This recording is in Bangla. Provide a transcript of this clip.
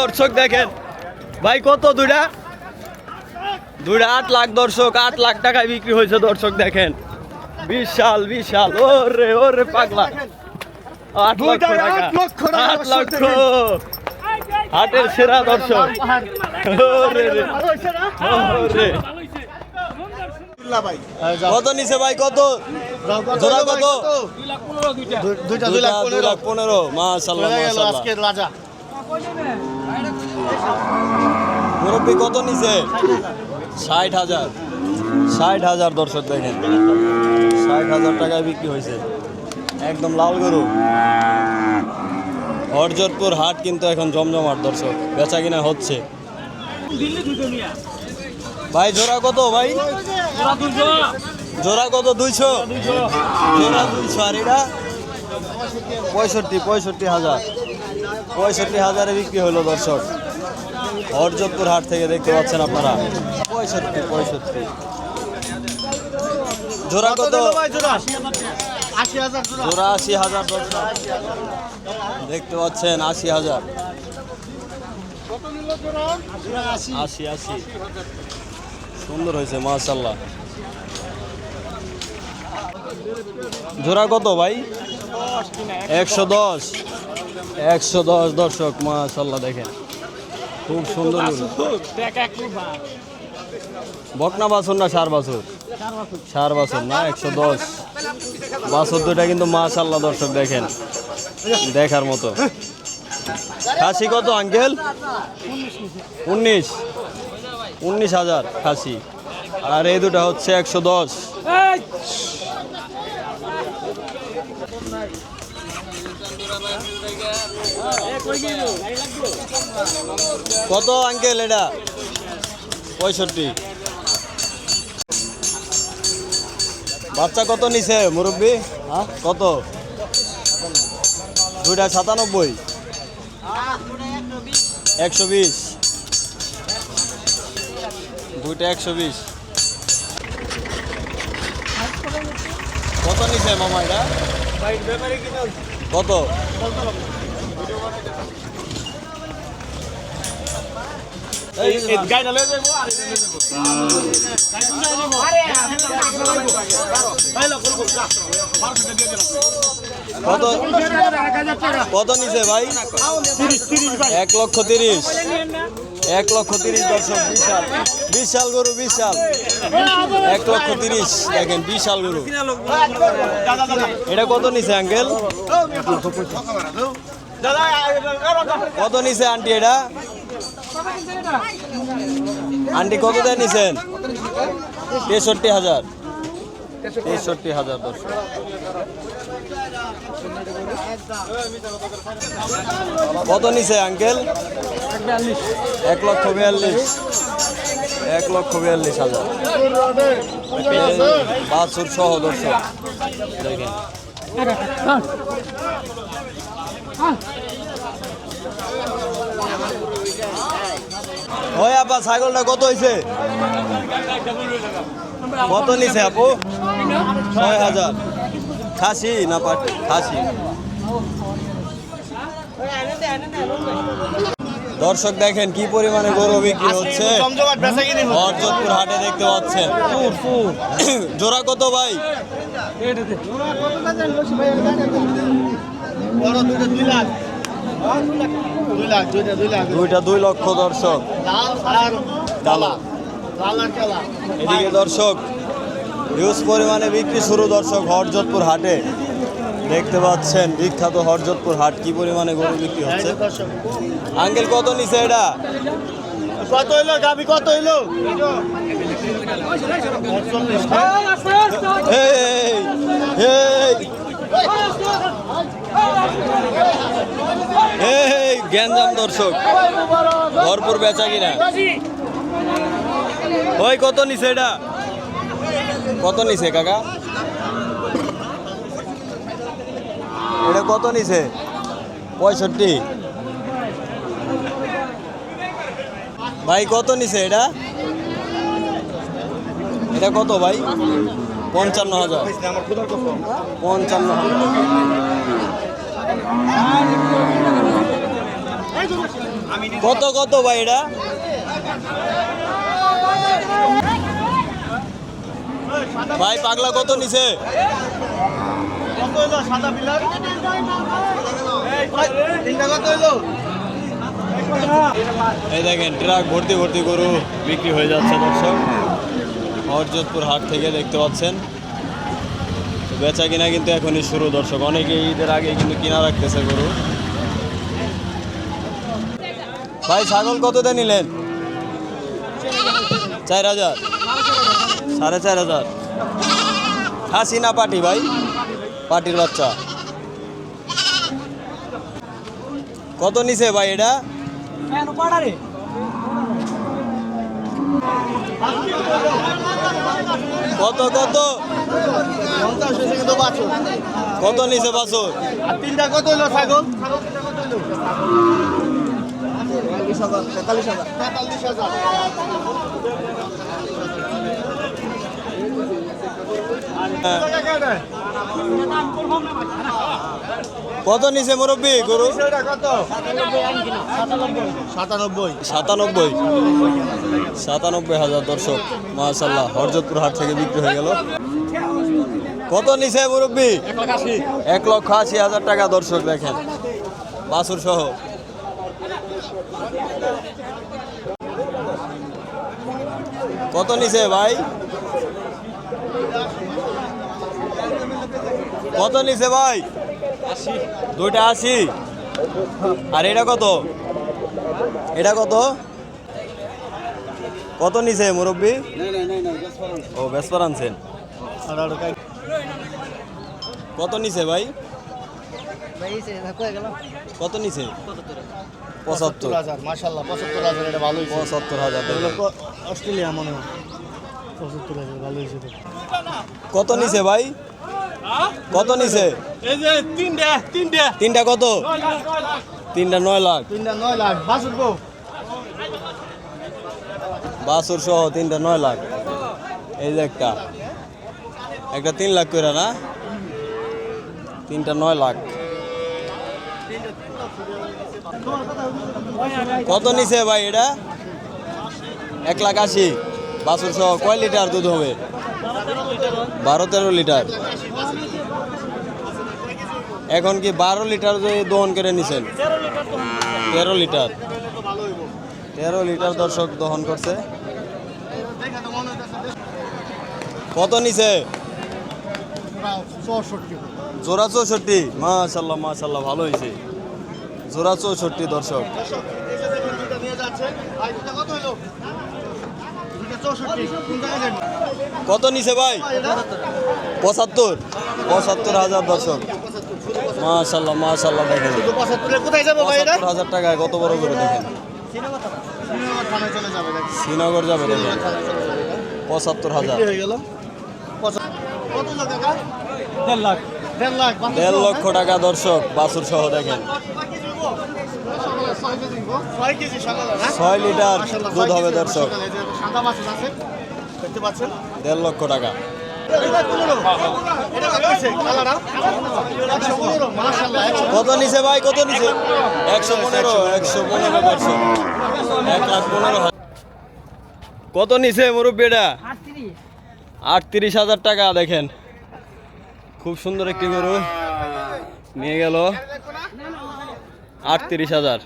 দর্শক দেখেন ভাই কত দুইটা 8 লাখ দর্শক 8 লাখ টাকায় বিক্রি হয়েছে দর্শক দেখেন বিশাল বিশাল ওরে ওরে পাগলা 8 লক্ষ টাকা 8 লক্ষ হাটের সেরা দর্শক ওরে রে ওরে কত নিছে ভাই কত জোড়া কত 2 লাখ 15 মাশাআল্লাহ মাশাআল্লাহ আজকের রাজা মুরব্বি কত নিছে 60,000 দর্শক দেখেন 60,000 টাকায় বিক্রি হয়েছে একদম লাল গরু হরজতপুর হাট কিন্তু এখন জমজমাট দর্শক বেচা কিনা হচ্ছে ভাই জোড়া কত ভাই জোড়া কত 200 জোড়া 200 আর এটা 65,000 বিক্রি হলো দর্শক হরজতপুর হাট থেকে দেখতে পাচ্ছেন আপনারা 65 জোড়া কত জোড়া 80,000 দর্শক দেখতে পাচ্ছেন 80,000 80 সুন্দর হয়েছে মাশাআল্লাহ জোড়া কত ভাই 110 দর্শক মাশাআল্লাহ দেখেন খুব সুন্দর বকনা বাছুর না সার বাছুর না 110 বাছুর দুটা কিন্তু মাশাআল্লাহ দর্শক দেখেন দেখার মতো খাসি কত আঙ্কেল 19,000 খাসি আর এই দুটা হচ্ছে 110 কত আঙ্কেল এটা 65 বাচ্চা কত নিছে মুরব্বি কত দুইটা 97 120 দুইটা 120 কত নিছে মামা এটা কত কত নিছে ভাই 1,30,000 1,30,000 দর্শক বিশাল গরু বিশাল 1,30,000 দেখেন বিশাল গরু এটা কত নিছে আঙ্কেল কত নিছে আন্টি এটা আন্টি কত দেয় নিছেন 63,000 দর্শক কত নিছে আঙ্কেল 1,42,000 বাছুর সহ দর্শক দেখেন ওই আপা ছাগলটা কত হয়েছে কত নিছে আপু 6,000 খাসি না পাটি খাসি দর্শক দেখেন কি পরিমাণে গরু বিক্রি হচ্ছে হরজতপুর হাটে দেখতে পাচ্ছেন জোড়া কত ভাই দুইটা 2 লক্ষ দর্শক এদিকে দর্শক হিউজ পরিমাণে বিক্রি শুরু দর্শক হরজতপুর হাটে দেখতে পাচ্ছেন বিখ্যাত হরজতপুর হাট কি পরিমাণে গরু বিক্রি হচ্ছে আঙ্কেল কত নিছে এটা কত হইলো গাবি কত হইলো গ্যাঞ্জাম দর্শক ভরপুর বেচা কিনা ওই কত নিছে এটা কত নিছে কাকা এটা কত নিছে 65 ভাই কত নিছে এটা কত ভাই 55,000 55,000 কত কত ভাই এটা? ভাই পাগলা কত নিছে? এই দেখেন ট্রাক ভর্তি ভর্তি গরু বিক্রি হয়ে যাচ্ছে দর্শক, হরজতপুর হাট থেকে দেখতে পাচ্ছেন। বেচা কিনা কিন্তু এখনই শুরু দর্শক, অনেকে ঈদের আগে কিন্তু কিনা রাখতেছে গরু। ভাই ছাগল কত দিয়ে নিলেন? 4000, 4500। খাসি না পাটি ভাই? পাটির বাচ্চা। কত নিছে ভাই এটা? কত কত কত নিছে বাছুর? আর তিনটা কত হইলো ছাগল? কত নিছে মুরব্বী গরু? 97,000 দর্শক, মাশাআল্লাহ হরজতপুর হাট থেকে বিক্রি হয়ে গেল। কত নিছে মুরব্বী? 1,80,000 টাকা দর্শক, দেখেন বাছুর সহ। কত নিছে ভাই? কত নিছে ভাই? 80। দুইটা 80। আর এটা কত? এটা কত? কত নিছে মুরব্বী? ও বেসপার আনছেন। কত নিছে ভাই? কত নিছে? 75,000। মাশাআল্লাহ 75,000, এটা ভালো হইছে। 75,000 অস্ট্রেলিয়া মনে হয়। 75,000 ভালো হইছে তো। কত নিছে ভাই? কত নিছে? এই যে তিনটা কত? তিনটা 9 লাখ। 9 লাখ বাসুর গো। বাছুর সহ তিনটা 9 লাখ। এই যে একটা 3 লাখ করে না? তিনটা 9 লাখ। কত নিছে ভাই এটা? 1,80,000। বাছুর সহ কয় লিটার দুধ হবে? 12-13 লিটার। এখন কি 12 লিটার দহন করে নিছেন? 13 লিটার। 13 লিটার দর্শক দহন করছে। কত নিছে? জোড়া 64। মাশাআল্লাহ মাশাআল্লাহ, ভালো হয়েছে। জোড়া 64 দর্শক। কত নিছে ভাই? 75,000 দর্শক, মাশাআল্লাহ মাশাআল্লাহ। দেখেন 75,000 টাকায় কত বড় করে, দেখেন শ্রীনগর যাবে। দেখেন 75,000। 1.5 লক্ষ টাকা দর্শক বাছুর সহ, দেখেন 6 লিটার দুধ হবে দর্শক। 1.5 লক্ষ টাকা। কত নিছে ভাই? কত নিছে? 115 দর্শক, 1,15,000। কত নিছে মুরব্বী এটা? 38,000 টাকা। দেখেন খুব সুন্দর একটি গরু নিয়ে গেল 38,000।